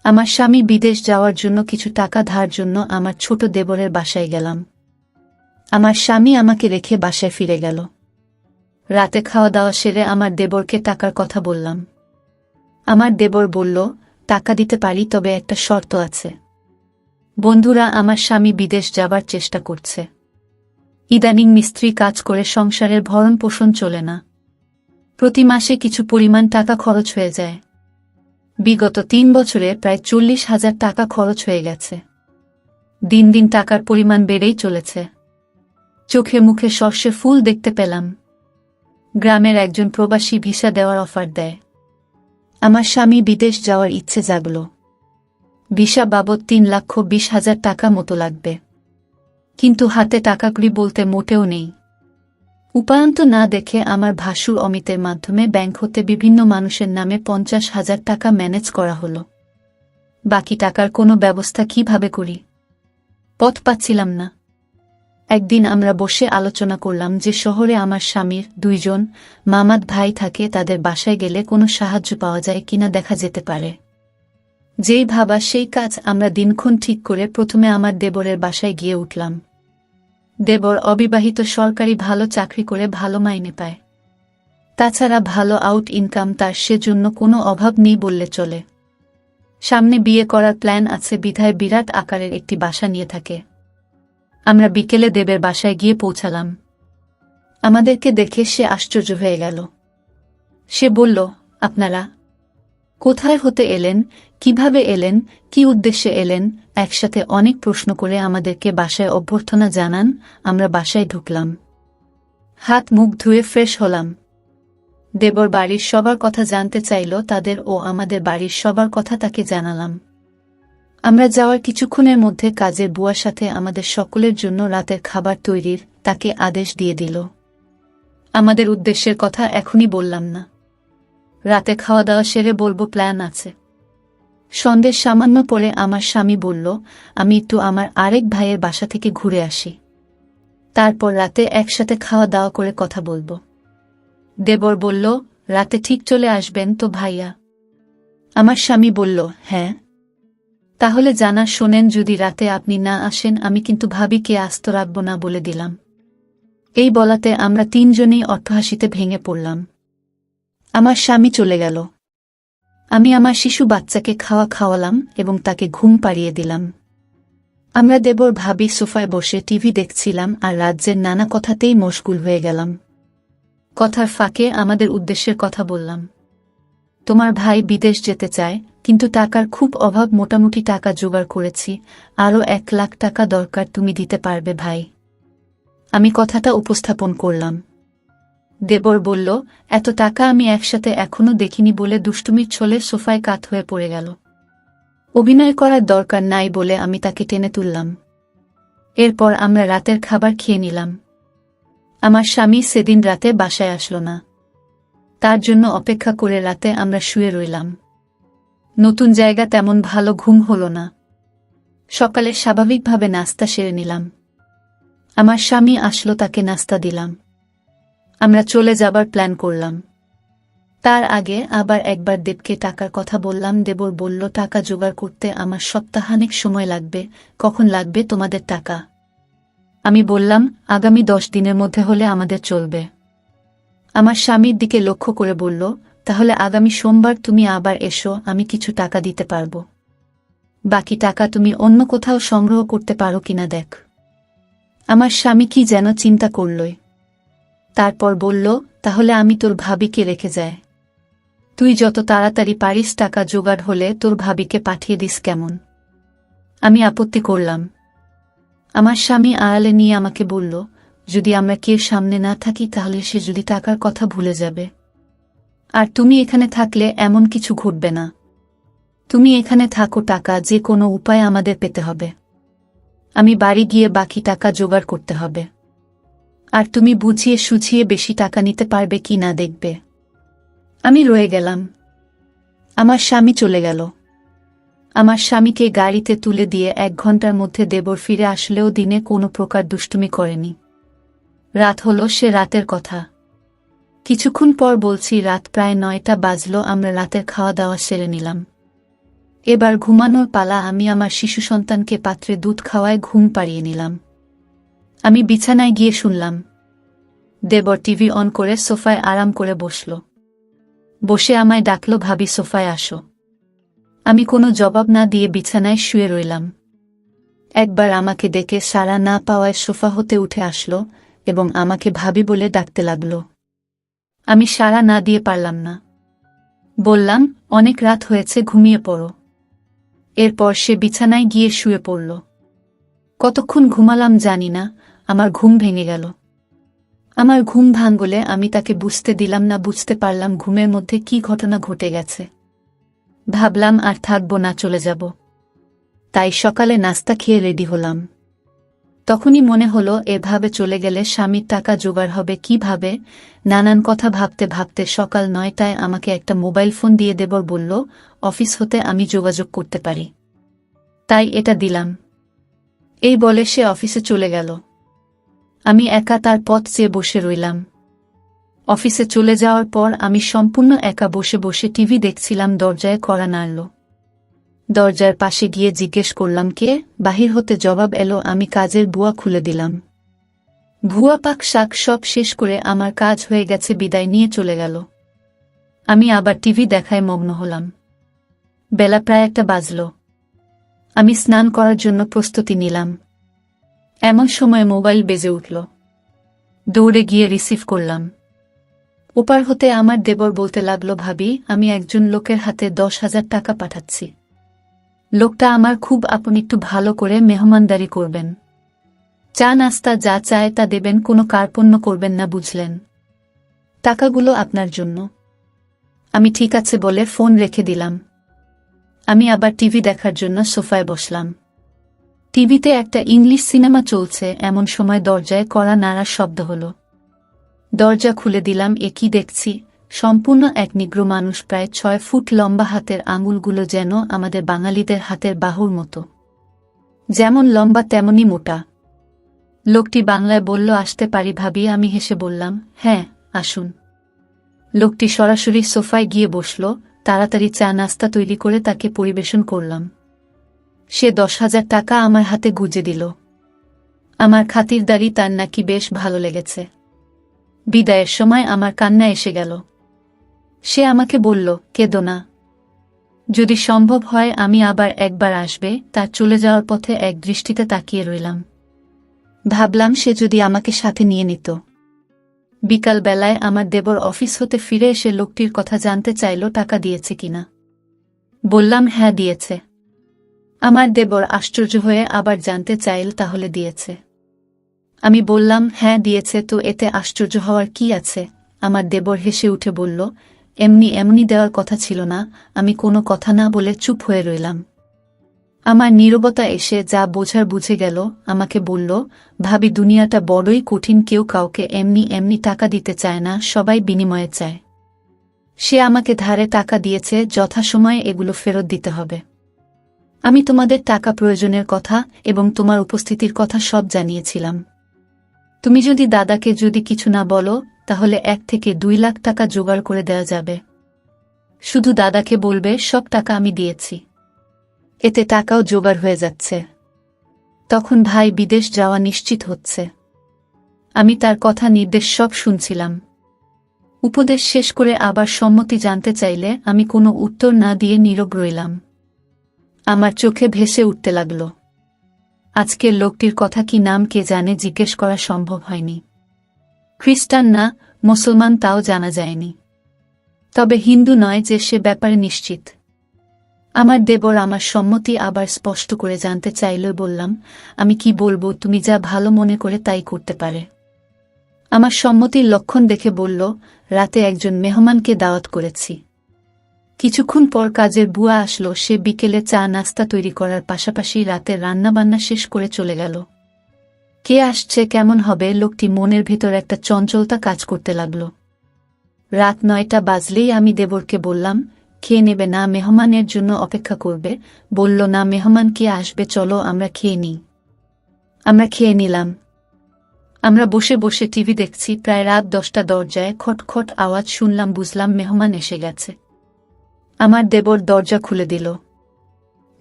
আমার স্বামী বিদেশ যাওয়ার জন্য কিছু টাকা ধার জন্য আমার ছোট দেবরের বাসায় গেলাম। আমার স্বামী আমাকে রেখে বাসায় ফিরে গেল। রাতে খাওয়া দাওয়া সেরে আমার দেবরকে টাকার কথা বললাম। আমার দেবর বলল, টাকা দিতে পারি, তবে একটা শর্ত আছে। বন্ধুরা, আমার স্বামী বিদেশ যাবার চেষ্টা করছে। ইদানিং মিস্ত্রি কাজ করে সংসারের ভরণ পোষণ চলে না। প্রতি মাসে কিছু পরিমাণ টাকা খরচ হয়ে যায়। বিগত 3 বছরে প্রায় 40,000 টাকা খরচ হয়ে গেছে। দিন দিন টাকার পরিমাণ বেড়েই চলেছে। চোখে মুখে সর্ষে ফুল দেখতে পেলাম। গ্রামের একজন প্রবাসী ভিসা দেওয়ার অফার দেয়। আমার স্বামী বিদেশ যাওয়ার ইচ্ছে জাগল। ভিসা বাবদ 3,20,000 টাকা মতো লাগবে, কিন্তু হাতে টাকাগুলি বলতে মোটেও নেই। উপায়ন্ত না দেখে আমার ভাসুর অমিতের মাধ্যমে ব্যাংক হতে বিভিন্ন মানুষের নামে 50,000 টাকা ম্যানেজ করা হলো। বাকি টাকার কোনো ব্যবস্থা কিভাবে করি, পথ পাচ্ছিলাম না। একদিন আমরা বসে আলোচনা করলাম যে শহরে আমার স্বামীর 2 জন মামাত ভাই থাকে, তাদের বাসায় গেলে কোনো সাহায্য পাওয়া যায় কিনা দেখা যেতে পারে। যেই ভাবা সেই কাজ। আমরা দিনক্ষণ ঠিক করে প্রথমে আমার দেবরের বাসায় গিয়ে উঠলাম। দেবর অবিবাহিত, সরকারি ভালো চাকরি করে ভালো মাইনে পায়। তাছাড়া ভালো আউট ইনকাম তার, সেজন্য কোনো অভাব নেই বললে চলে। সামনে বিয়ে করার প্ল্যান আছে বিধায় বিরাট আকারের একটি বাসা নিয়ে থাকে। আমরা বিকেলে দেবের বাসায় গিয়ে পৌঁছালাম। আমাদেরকে দেখে সে আশ্চর্য হয়ে গেল। সে বলল, আপনারা কোথায় হতে এলেন, কিভাবে এলেন, কি উদ্দেশ্যে এলেন? একসাথে অনেক প্রশ্ন করে আমাদেরকে বাসায় অভ্যর্থনা জানান। আমরা বাসায় ঢুকলাম, হাত মুখ ধুয়ে ফ্রেশ হলাম। দেবর বাড়ির সবার কথা জানতে চাইল, তাদের ও আমাদের বাড়ির সবার কথা তাকে জানালাম। আমরা যাওয়ার কিছুক্ষণের মধ্যে কাজের বুয়ার সাথে আমাদের সকলের জন্য রাতের খাবার তৈরির তাকে আদেশ দিয়ে দিল। আমাদের উদ্দেশ্যের কথা এখনই বললাম না, রাতে খাওয়া দাওয়া সেরে বলবো, প্ল্যান আছে। সন্ধ্যের সামান্য পরে আমার স্বামী বলল, আমি একটু আমার আরেক ভাইয়ের বাসা থেকে ঘুরে আসি, তারপর রাতে একসাথে খাওয়া দাওয়া করে কথা বলবো। দেবর বলল, রাতে ঠিক চলে আসবেন তো ভাইয়া? আমার স্বামী বলল, হ্যাঁ। তাহলে জানা শোনেন, যদি রাতে আপনি না আসেন আমি কিন্তু ভাবিকে আস্ত রাখব না বলে দিলাম। এই বলাতে আমরা 3 জনেই অট্টহাসিতে ভেঙে পড়লাম। আমার স্বামী চলে গেল। আমি আমার শিশু বাচ্চাকে খাওয়ালাম এবং তাকে ঘুম পাড়িয়ে দিলাম। আমরা দেবর ভাবি সোফায় বসে টিভি দেখছিলাম আর রাজ্যের নানা কথাতেই মশগুল হয়ে গেলাম। কথার ফাঁকে আমাদের উদ্দেশ্যের কথা বললাম। তোমার ভাই বিদেশ যেতে চায়, কিন্তু টাকার খুব অভাব, মোটামুটি টাকা জোগাড় করেছি, আরও 1 লাখ টাকা দরকার, তুমি দিতে পারবে ভাই? আমি কথাটা উপস্থাপন করলাম। দেবর বলল, এত টাকা আমি একসাথে এখনো দেখিনি বলে দুষ্টুমির ছলে সোফায় কাত হয়ে পড়ে গেল। অভিনয় করার দরকার নাই বলে আমি তাকে টেনে তুললাম। এরপর আমরা রাতের খাবার খেয়ে নিলাম। আমার স্বামী সেদিন রাতে বাসায় আসলো না। তার জন্য অপেক্ষা করে রাতে আমরা শুয়ে রইলাম। নতুন জায়গা, তেমন ভালো ঘুম হলো না। সকালে স্বাভাবিকভাবে নাস্তা সেরে নিলাম। আমার স্বামী আসলো, তাকে নাস্তা দিলাম। আমরা চলে যাবার প্ল্যান করলাম। তার আগে আবার একবার দেবকে টাকার কথা বললাম। দেবর বলল, টাকা জোগাড় করতে আমার সপ্তাহানেক সময় লাগবে। কখন লাগবে তোমাদের টাকা? আমি বললাম, আগামী 10 দিনের মধ্যে হলে আমাদের চলবে। আমার স্বামীর দিকে লক্ষ্য করে বলল, তাহলে আগামী সোমবার তুমি আবার এসো, আমি কিছু টাকা দিতে পারব। বাকি টাকা তুমি অন্য কোথাও সংগ্রহ করতে পারো কিনা দেখ। আমার স্বামী কি যেন চিন্তা করলই। তারপর বলল, তাহলে আমি তোর ভাবিকে রেখে যাই। তুই যত তাড়াতাড়ি পারিস টাকা জোগাড় হলে তোর ভাবিকে পাঠিয়ে দিস, কেমন? আমি আপত্তি করলাম। আমার স্বামী আড়ালে নিয়ে আমাকে বলল, যদি আমরা কেউ সামনে না থাকি তাহলে সে যদি টাকার কথা ভুলে যাবে। আর তুমি এখানে থাকলে এমন কিছু ঘটবে না। তুমি এখানে থাকো, টাকা যে কোনো উপায়ে আমাদের পেতে হবে। আমি বাড়ি গিয়ে বাকি টাকা জোগাড় করতে হবে। আর তুমি বুঝিয়ে সুঝিয়ে বেশি টাকা নিতে পারবে কি না দেখবে। আমি রয়ে গেলাম। আমার স্বামী চলে গেল। আমার স্বামীকে গাড়িতে তুলে দিয়ে 1 ঘন্টার মধ্যে দেবর ফিরে আসলেও দিনে কোনো প্রকার দুষ্টুমি করেনি। রাত হলো, সে রাতের কথা। কিছুক্ষণ পর বলছি, রাত প্রায় 9টা বাজলো। আমরা রাতের খাওয়া দাওয়া সেরে নিলাম। এবার ঘুমানোর পালা। আমি আমার শিশু সন্তানকে পাত্রে দুধ খাওয়ায় ঘুম পাড়িয়ে নিলাম। আমি বিছানায় গিয়ে শুনলাম দেবর টিভি অন করে সোফায় আরাম করে বসল। বসে আমায় ডাকল, ভাবি সোফায় আসো। আমি কোনো জবাব না দিয়ে বিছানায় শুয়ে রইলাম। একবার আমাকে ডেকে সাড়া না পাওয়ায় সোফা হতে উঠে আসলো এবং আমাকে ভাবি বলে ডাকতে লাগল। আমি সাড়া না দিয়ে পারলাম না। বললাম, অনেক রাত হয়েছে, ঘুমিয়ে পড়ো। এরপর সে বিছানায় গিয়ে শুয়ে পড়ল। কতক্ষণ ঘুমালাম জানি না, আমার ঘুম ভেঙে গেল। আমার ঘুম ভাঙলে আমি তাকে বুঝতে দিলাম না। বুঝতে পারলাম ঘুমের মধ্যে কি ঘটনা ঘটে গেছে। ভাবলাম আর থাকব না, চলে যাব। তাই সকালে নাস্তা খেয়ে রেডি হলাম। তখনই মনে হলো এভাবে চলে গেলে স্বামীর টাকা জোগাড় হবে কিভাবে। নানান কথা ভাবতে ভাবতে সকাল 9টায় আমাকে একটা মোবাইল ফোন দিয়ে দেবর বলল অফিস হতে আমি যোগাযোগ করতে পারি। তাই এটা দিলাম। এই বলে সে অফিসে চলে গেল। আমি একা তার পথ চেয়ে বসে রইলাম। অফিসে চলে যাওয়ার পর আমি সম্পূর্ণ একা বসে বসে টিভি দেখছিলাম। দরজায় কড়া নাড়ল। দরজার পাশে গিয়ে জিজ্ঞেস করলাম, কে? বাহির হতে জবাব এলো, আমি কাজের বুয়া খুলে দিলাম। ভুয়া পাক শাক সব শেষ করে আমার কাজ হয়ে গেছে বিদায় নিয়ে চলে গেল। আমি আবার টিভি দেখায় মগ্ন হলাম। বেলা প্রায় 1টা বাজল। আমি স্নান করার জন্য প্রস্তুতি নিলাম। এমন সময় মোবাইল বেজে উঠল। দৌড়ে গিয়ে রিসিভ করলাম। ওপার হতে আমার দেবর বলতে লাগলো, ভাবি, আমি একজন লোকের হাতে 10,000 টাকা পাঠাচ্ছি। লোকটা আমার খুব আপন, একটু ভালো করে মেহমানদারি করবেন। চা নাস্তা যা চায় তা দেবেন, কোনো কার্পণ্য করবেন না, বুঝলেন? টাকাগুলো আপনার জন্য। আমি ঠিক আছে বলে ফোন রেখে দিলাম। আমি আবার টিভি দেখার জন্য সোফায় বসলাম। টিভিতে একটা ইংলিশ সিনেমা চলছে। এমন সময় দরজায় কড়া নাড়ার শব্দ হলো। দরজা খুলে দিলাম। এ কি দেখছি! সম্পূর্ণ এক নিগ্র মানুষ, প্রায় 6 ফুট লম্বা, হাতের আঙুলগুলো যেন আমাদের বাঙালিদের হাতের বাহুর মতো, যেমন লম্বা তেমনি মোটা। লোকটি বাংলায় বলল, আসতে পারি ভাবি? আমি হেসে বললাম, হ্যাঁ, আসুন। লোকটি সরাসরি সোফায় গিয়ে বসল। তাড়াতাড়ি চা নাস্তা তৈরি করে তাকে পরিবেশন করলাম। সে 10,000 টাকা আমার হাতে গুজে দিল। আমার খাতিরদারি তার নাকি বেশ ভালো লেগেছে। বিদায়ের সময় আমার কান্না এসে গেল। সে আমাকে বলল, কেঁদো না। যদি সম্ভব হয় আমি আবার একবার আসবে। তার চলে যাওয়ার পথে এক দৃষ্টিতে তাকিয়ে রইলাম। ভাবলাম সে যদি আমাকে সাথে নিয়ে নিত। বিকাল বেলায় আমার দেবর অফিস হতে ফিরে এসে লোকটির কথা জানতে চাইল, টাকা দিয়েছে কিনা। বললাম, হ্যাঁ দিয়েছে। আমার দেবর আশ্চর্য হয়ে আবার জানতে চাইল, তাহলে দিয়েছে? আমি বললাম, হ্যাঁ দিয়েছে। তো এতে আশ্চর্য হওয়ার কি আছে? আমার দেবর হেসে উঠে বলল, এমনি এমনি দেওয়ার কথা ছিল না। আমি কোনো কথা না বলে চুপ হয়ে রইলাম। আমার নীরবতা এসে যা বোঝার বুঝে গেল। আমাকে বলল, ভাবি, দুনিয়াটা বড়ই কঠিন। কেউ কাউকে এমনি এমনি টাকা দিতে চায় না, সবাই বিনিময়ে চায়। সে আমাকে ধারে টাকা দিয়েছে, যথাসময়ে এগুলো ফেরত দিতে হবে। আমি তোমাদের টাকা প্রয়োজনের কথা এবং তোমার উপস্থিতির কথা সব জানিয়েছিলাম। তুমি যদি দাদাকে যদি কিছু না বলো, তাহলে 1 থেকে 2 লাখ টাকা জোগাড় করে দেওয়া যাবে। শুধু দাদাকে বলবে সব টাকা আমি দিয়েছি। এতে টাকাও জোগাড় হয়ে যাচ্ছে। তখন ভাই বিদেশ যাওয়া নিশ্চিত হচ্ছে। আমি তার কথা নির্দেশ সব শুনছিলাম। উপদেশ শেষ করে আবার সম্মতি জানতে চাইলে আমি কোনো উত্তর না দিয়ে নীরব রইলাম। আমার চোখে ভেসে উঠতে লাগল। আজকের লোকটির কথা কি নাম কে জানে, জিজ্ঞেস করা সম্ভব হয়নি। খ্রিস্টান না মুসলমান তাও জানা যায়নি। তবে হিন্দু নয় যে, সে ব্যাপারে নিশ্চিত। আমার দেবর আমার সম্মতি আবার স্পষ্ট করে জানতে চাইল। বললাম, আমি কি বলবো, তুমি যা ভালো মনে করে তাই করতে পারে। আমার সম্মতির লক্ষণ দেখে বলল, রাতে একজন মেহমানকে দাওয়াত করেছি। কিছুক্ষণ পর কাজের বুয়া আসলো। সে বিকেলে চা নাস্তা তৈরি করার পাশাপাশি রাতে রান্নাবান্না শেষ করে চলে গেল। কে আসছে, কেমন হবে, লোকটি মনের ভেতর একটা চঞ্চলতা কাজ করতে লাগল। রাত 9টা বাজলেই আমি দেবরকে বললাম, খেয়ে নেবে না, মেহমানের জন্য অপেক্ষা করবে? বলল, না, মেহমান কে আসবে, চলো আমরা খেয়ে নিই। আমরা খেয়ে নিলাম। আমরা বসে বসে টিভি দেখছি। প্রায় রাত 10টা। দরজায় খটখট আওয়াজ শুনলাম। বুঝলাম মেহমান এসে গেছে। আমার দেবর দরজা খুলে দিল।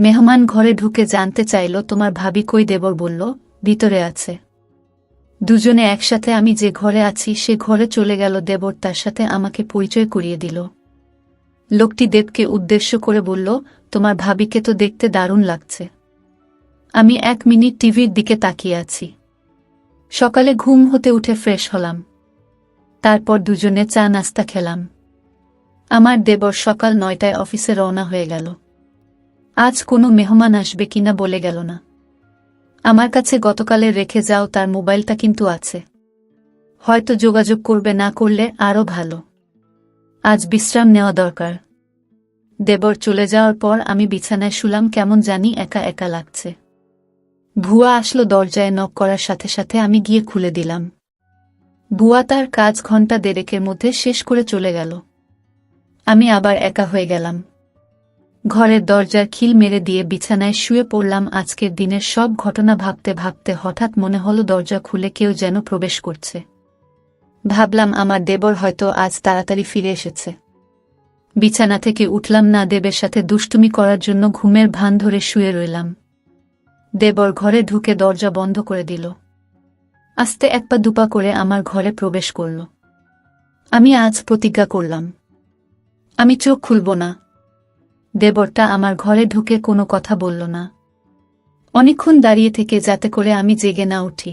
মেহমান ঘরে ঢুকে জানতে চাইল তোমার ভাবি কই। দেবর বলল ভিতরে আছে। দুজনে একসাথে আমি যে ঘরে আছি সে ঘরে চলে গেল। দেবর তার সাথে আমাকে পরিচয় করিয়ে দিল। লোকটি দেবকে উদ্দেশ্য করে বলল, তোমার ভাবিকে তো দেখতে দারুণ লাগছে। আমি 1 মিনিট টিভির দিকে তাকিয়ে আছি। সকালে ঘুম হতে উঠে ফ্রেশ হলাম। তারপর দুজনে চা নাস্তা খেলাম। আমার দেবর সকাল 9টায় অফিসে রওনা হয়ে গেল। আজ কোনো মেহমান আসবে কিনা বলে গেল না। আমার কাছে গতকালের রেখে যাও তার মোবাইলটা কিন্তু আছে। হয়তো যোগাযোগ করবে, না করলে আরও ভালো। আজ বিশ্রাম নেওয়া দরকার। দেবর চলে যাওয়ার পর আমি বিছানায় শুলাম। কেমন জানি একা একা লাগছে। ভুয়া আসলো দরজায় নক করার সাথে সাথে আমি গিয়ে খুলে দিলাম। ভুয়া তার কাজ ঘন্টা দেড়েকের মধ্যে শেষ করে চলে গেল। আমি আবার একা হয়ে গেলাম। ঘরের দরজার খিল মেরে দিয়ে বিছানায় শুয়ে পড়লাম। আজকের দিনের সব ঘটনা ভাবতে ভাবতে হঠাৎ মনে হলো দরজা খুলে কেউ যেন প্রবেশ করছে। ভাবলাম আমার দেবর হয়তো আজ তাড়াতাড়ি ফিরে এসেছে। বিছানা থেকে উঠলাম না। দেবের সাথে দুষ্টুমি করার জন্য ঘুমের ভান ধরে শুয়ে রইলাম। দেবর ঘরে ঢুকে দরজা বন্ধ করে দিল। আস্তে 1 পা 2 পা করে আমার ঘরে প্রবেশ করল। আমি আজ প্রতিজ্ঞা করলাম, আমি চোখ খুলব না। দেবরটা আমার ঘরে ঢুকে কোনো কথা বলল না। অনেকক্ষণ দাঁড়িয়ে থেকে যাতে করে আমি জেগে না উঠি।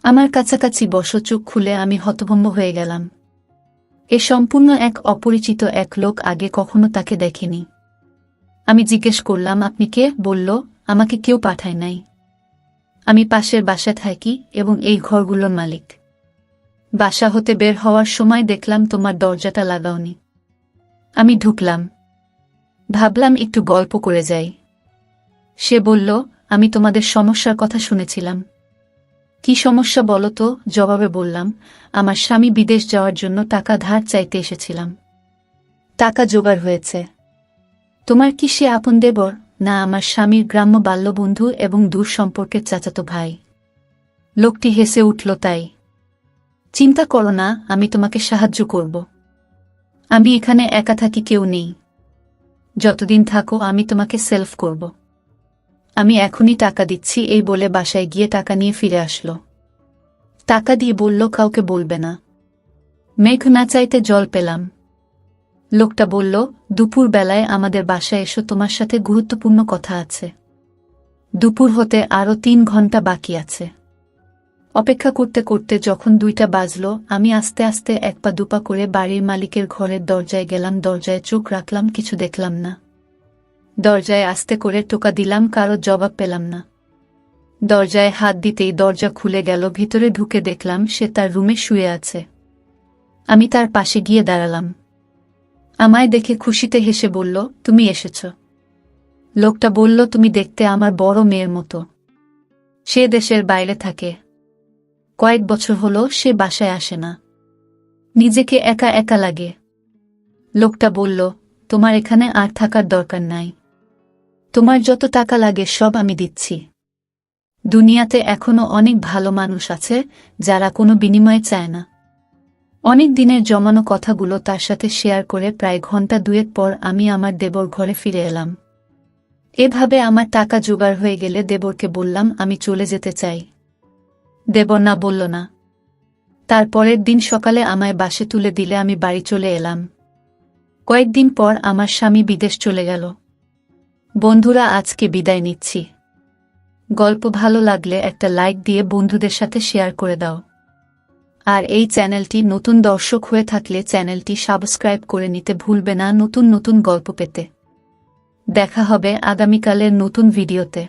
আমার কাছাকাছি বসো। চোখ খুলে আমি হতভম্ব হয়ে গেলাম। এ সম্পূর্ণ এক অপরিচিত এক লোক। আগে কখনো তাকে দেখিনি। আমি জিজ্ঞেস করলাম, আপনি কে? বলল, আমাকে কেউ পাঠায় নাই। আমি পাশের বাসায় থাকি এবং এই ঘরগুলোর মালিক। বাসা হতে বের হওয়ার সময় দেখলাম তোমার দরজাটা লাগাওনি। আমি ঢুকলাম। ভাবলাম একটু গল্প করে যাই। সে বলল, আমি তোমাদের সমস্যার কথা শুনেছিলাম। কি সমস্যা বলো তো? জবাবে বললাম, আমার স্বামী বিদেশ যাওয়ার জন্য টাকা ধার চাইতে এসেছিলাম। টাকা জোগাড় হয়েছে। তোমার কি সে আপন দেবর? না, আমার স্বামীর গ্রাম্য বাল্যবন্ধু এবং দূর সম্পর্কের চাচাতো ভাই। লোকটি হেসে উঠল। তাই? চিন্তা করো না, আমি তোমাকে সাহায্য করব। আমি এখানে একা থাকি, কেউ নেই। যতদিন থাকো আমি তোমাকে সেলফ করব। আমি এখনই টাকা দিচ্ছি। এই বলে বাসায় গিয়ে টাকা নিয়ে ফিরে আসলো। টাকা দিয়ে বলল, কাউকে বলবে না। মেঘ না চাইতে জল পেলাম। লোকটা বলল, দুপুর বেলায় আমাদের বাসায় এসো, তোমার সাথে গুরুত্বপূর্ণ কথা আছে। দুপুর হতে আরও 3 ঘন্টা বাকি আছে। অপেক্ষা করতে করতে যখন 2টা বাজল, আমি আস্তে আস্তে 1 পা 2 পা করে বাড়ির মালিকের ঘরের দরজায় গেলাম। দরজায় চোখ রাখলাম, কিছু দেখলাম না। দরজায় আস্তে করে টোকা দিলাম, কারো জবাব পেলাম না। দরজায় হাত দিতেই দরজা খুলে গেল। ভিতরে ঢুকে দেখলাম সে তার রুমে শুয়ে আছে। আমি তার পাশে গিয়ে দাঁড়ালাম। আমায় দেখে খুশিতে হেসে বলল, তুমি এসেছ। লোকটা বলল, তুমি দেখতে আমার বড় মেয়ের মতো। সে দেশের বাইরে থাকে। কয়েক বছর হলো সে বাসায় আসে না। নিজেকে একা একা লাগে। লোকটা বলল, তোমার এখানে আর থাকার দরকার নাই। তোমার যত টাকা লাগে সব আমি দিচ্ছি। দুনিয়াতে এখনো অনেক ভালো মানুষ আছে যারা কোনো বিনিময়ে চায় না। অনেক দিনের জমানো কথাগুলো তার সাথে শেয়ার করে প্রায় ঘন্টা 2 পর আমি আমার দেবর ঘরে ফিরে এলাম। এভাবে আমার টাকা জোগাড় হয়ে গেলে দেবরকে বললাম, আমি চলে যেতে চাই। দেবর না বলল না। তারপরের দিন সকালে আমায় বাসে তুলে দিলে আমি বাড়ি চলে এলাম। কয়েকদিন পর আমার স্বামী বিদেশ চলে গেল। বন্ধুরা, আজকে বিদায় নিচ্ছি। গল্প ভালো লাগলে একটা লাইক দিয়ে বন্ধুদের সাথে শেয়ার করে দাও। আর এই চ্যানেলটি নতুন দর্শক হয়ে থাকলে চ্যানেলটি সাবস্ক্রাইব করে নিতে ভুলবে না নতুন নতুন গল্প পেতে। দেখা হবে আগামীকালের নতুন ভিডিওতে।